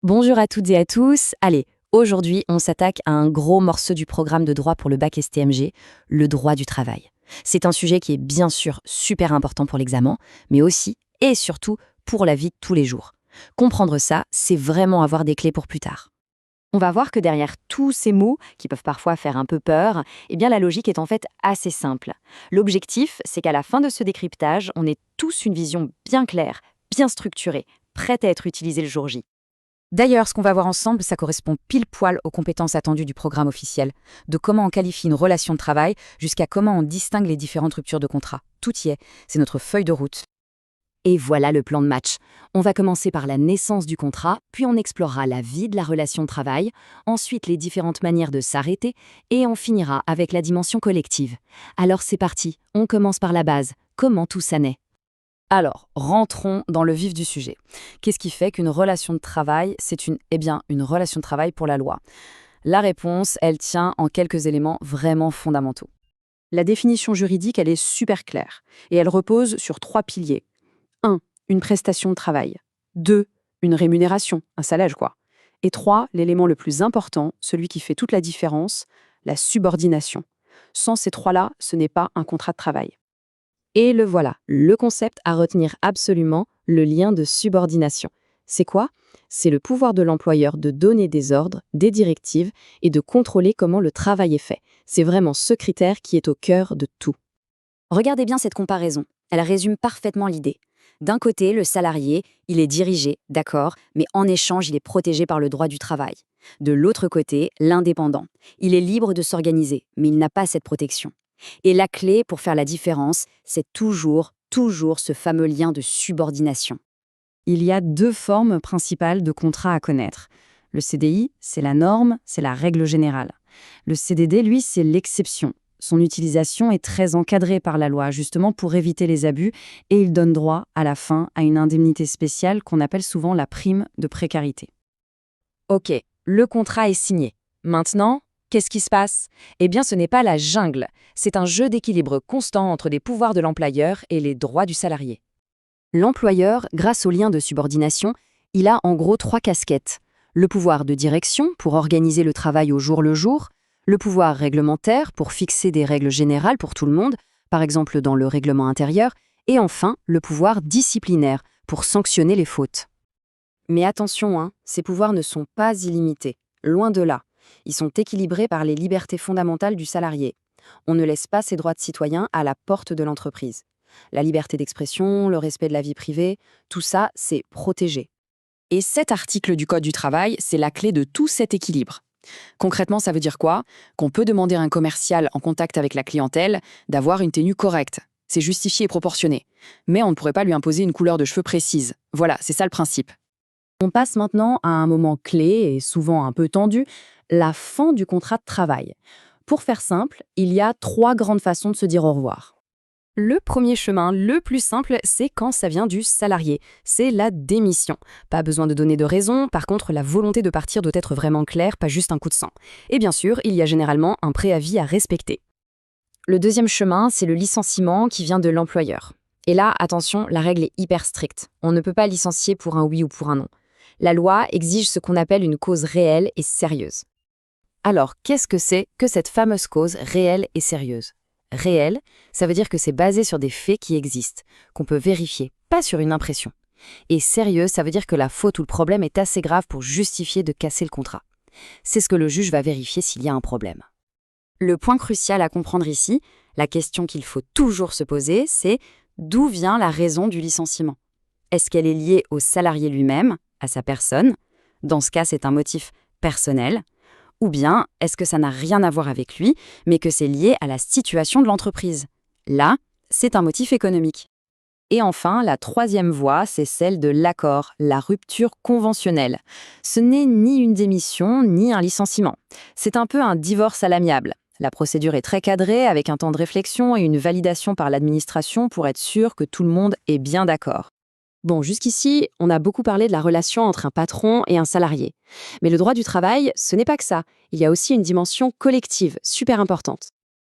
Bonjour à toutes et à tous. Allez, aujourd'hui, on s'attaque à un gros morceau du programme de droit pour le bac STMG, le droit du travail. C'est un sujet qui est bien sûr super important pour l'examen, mais aussi et surtout pour la vie de tous les jours. Comprendre ça, c'est vraiment avoir des clés pour plus tard. On va voir que derrière tous ces mots, qui peuvent parfois faire un peu peur, eh bien la logique est en fait assez simple. L'objectif, c'est qu'à la fin de ce décryptage, on ait tous une vision bien claire, bien structurée, prête à être utilisée le jour J. D'ailleurs, ce qu'on va voir ensemble, ça correspond pile poil aux compétences attendues du programme officiel, de comment on qualifie une relation de travail jusqu'à comment on distingue les différentes ruptures de contrat. Tout y est, c'est notre feuille de route. Et voilà le plan de match. On va commencer par la naissance du contrat, puis on explorera la vie de la relation de travail, ensuite les différentes manières de s'arrêter, et on finira avec la dimension collective. Alors c'est parti, on commence par la base. Comment tout ça naît ? Alors, rentrons dans le vif du sujet. Qu'est-ce qui fait qu'une relation de travail, c'est une relation de travail pour la loi? La réponse, elle tient en quelques éléments vraiment fondamentaux. La définition juridique, elle est super claire, et elle repose sur 3 piliers. 1. Une prestation de travail. 2. Une rémunération, un salaire quoi. Et 3. L'élément le plus important, celui qui fait toute la différence, la subordination. Sans ces 3-là, ce n'est pas un contrat de travail. Et le voilà, le concept à retenir absolument, le lien de subordination. C'est quoi? C'est le pouvoir de l'employeur de donner des ordres, des directives et de contrôler comment le travail est fait. C'est vraiment ce critère qui est au cœur de tout. Regardez bien cette comparaison, elle résume parfaitement l'idée. D'un côté, le salarié, il est dirigé, d'accord, mais en échange, il est protégé par le droit du travail. De l'autre côté, l'indépendant, il est libre de s'organiser, mais il n'a pas cette protection. Et la clé pour faire la différence, c'est toujours ce fameux lien de subordination. Il y a 2 formes principales de contrat à connaître. Le CDI, c'est la norme, c'est la règle générale. Le CDD, lui, c'est l'exception. Son utilisation est très encadrée par la loi, justement pour éviter les abus, et il donne droit, à la fin, à une indemnité spéciale qu'on appelle souvent la prime de précarité. Ok, le contrat est signé. Maintenant, qu'est-ce qui se passe? Eh bien, ce n'est pas la jungle. C'est un jeu d'équilibre constant entre les pouvoirs de l'employeur et les droits du salarié. L'employeur, grâce au lien de subordination, il a en gros 3 casquettes. Le pouvoir de direction, pour organiser le travail au jour le jour. Le pouvoir réglementaire, pour fixer des règles générales pour tout le monde, par exemple dans le règlement intérieur. Et enfin, le pouvoir disciplinaire, pour sanctionner les fautes. Mais attention, ces pouvoirs ne sont pas illimités. Loin de là. Ils sont équilibrés par les libertés fondamentales du salarié. On ne laisse pas ses droits de citoyen à la porte de l'entreprise. La liberté d'expression, le respect de la vie privée, tout ça, c'est protégé. Et cet article du Code du travail, c'est la clé de tout cet équilibre. Concrètement, ça veut dire quoi? Qu'on peut demander à un commercial en contact avec la clientèle d'avoir une tenue correcte. C'est justifié et proportionné. Mais on ne pourrait pas lui imposer une couleur de cheveux précise. Voilà, c'est ça le principe. On passe maintenant à un moment clé et souvent un peu tendu, la fin du contrat de travail. Pour faire simple, il y a 3 grandes façons de se dire au revoir. Le premier chemin, le plus simple, c'est quand ça vient du salarié. C'est la démission. Pas besoin de donner de raison, par contre, la volonté de partir doit être vraiment claire, pas juste un coup de sang. Et bien sûr, il y a généralement un préavis à respecter. Le deuxième chemin, c'est le licenciement qui vient de l'employeur. Et là, attention, la règle est hyper stricte. On ne peut pas licencier pour un oui ou pour un non. La loi exige ce qu'on appelle une cause réelle et sérieuse. Alors, qu'est-ce que c'est que cette fameuse cause réelle et sérieuse? Réelle, ça veut dire que c'est basé sur des faits qui existent, qu'on peut vérifier, pas sur une impression. Et sérieux, ça veut dire que la faute ou le problème est assez grave pour justifier de casser le contrat. C'est ce que le juge va vérifier s'il y a un problème. Le point crucial à comprendre ici, la question qu'il faut toujours se poser, c'est d'où vient la raison du licenciement? Est-ce qu'elle est liée au salarié lui-même, à sa personne? Dans ce cas, c'est un motif personnel. Ou bien, est-ce que ça n'a rien à voir avec lui, mais que c'est lié à la situation de l'entreprise? Là, c'est un motif économique. Et enfin, la troisième voie, c'est celle de l'accord, la rupture conventionnelle. Ce n'est ni une démission, ni un licenciement. C'est un peu un divorce à l'amiable. La procédure est très cadrée, avec un temps de réflexion et une validation par l'administration pour être sûr que tout le monde est bien d'accord. Bon, jusqu'ici, on a beaucoup parlé de la relation entre un patron et un salarié. Mais le droit du travail, ce n'est pas que ça. Il y a aussi une dimension collective, super importante.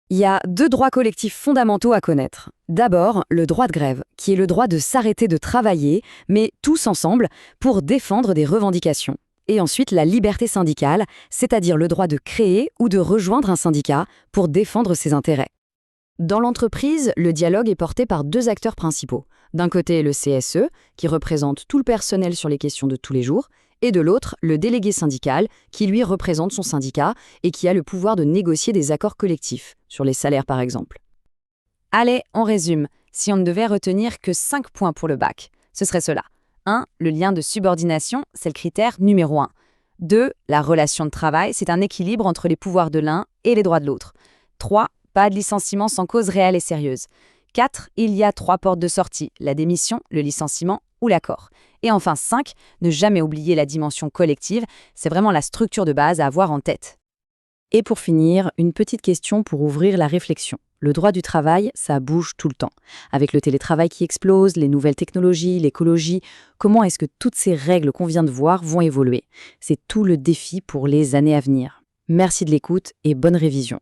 Il y a 2 droits collectifs fondamentaux à connaître. D'abord, le droit de grève, qui est le droit de s'arrêter de travailler, mais tous ensemble, pour défendre des revendications. Et ensuite, la liberté syndicale, c'est-à-dire le droit de créer ou de rejoindre un syndicat pour défendre ses intérêts. Dans l'entreprise, le dialogue est porté par deux acteurs principaux. D'un côté, le CSE, qui représente tout le personnel sur les questions de tous les jours, et de l'autre, le délégué syndical, qui lui représente son syndicat et qui a le pouvoir de négocier des accords collectifs, sur les salaires par exemple. Allez, on résume. Si on ne devait retenir que 5 points pour le bac, ce serait cela. 1. Le lien de subordination, c'est le critère numéro 1. 2. La relation de travail, c'est un équilibre entre les pouvoirs de l'un et les droits de l'autre. 3. Pas de licenciement sans cause réelle et sérieuse. 4. Il y a 3 portes de sortie, la démission, le licenciement ou l'accord. Et enfin 5. Ne jamais oublier la dimension collective, c'est vraiment la structure de base à avoir en tête. Et pour finir, une petite question pour ouvrir la réflexion. Le droit du travail, ça bouge tout le temps. Avec le télétravail qui explose, les nouvelles technologies, l'écologie, comment est-ce que toutes ces règles qu'on vient de voir vont évoluer? C'est tout le défi pour les années à venir. Merci de l'écoute et bonne révision.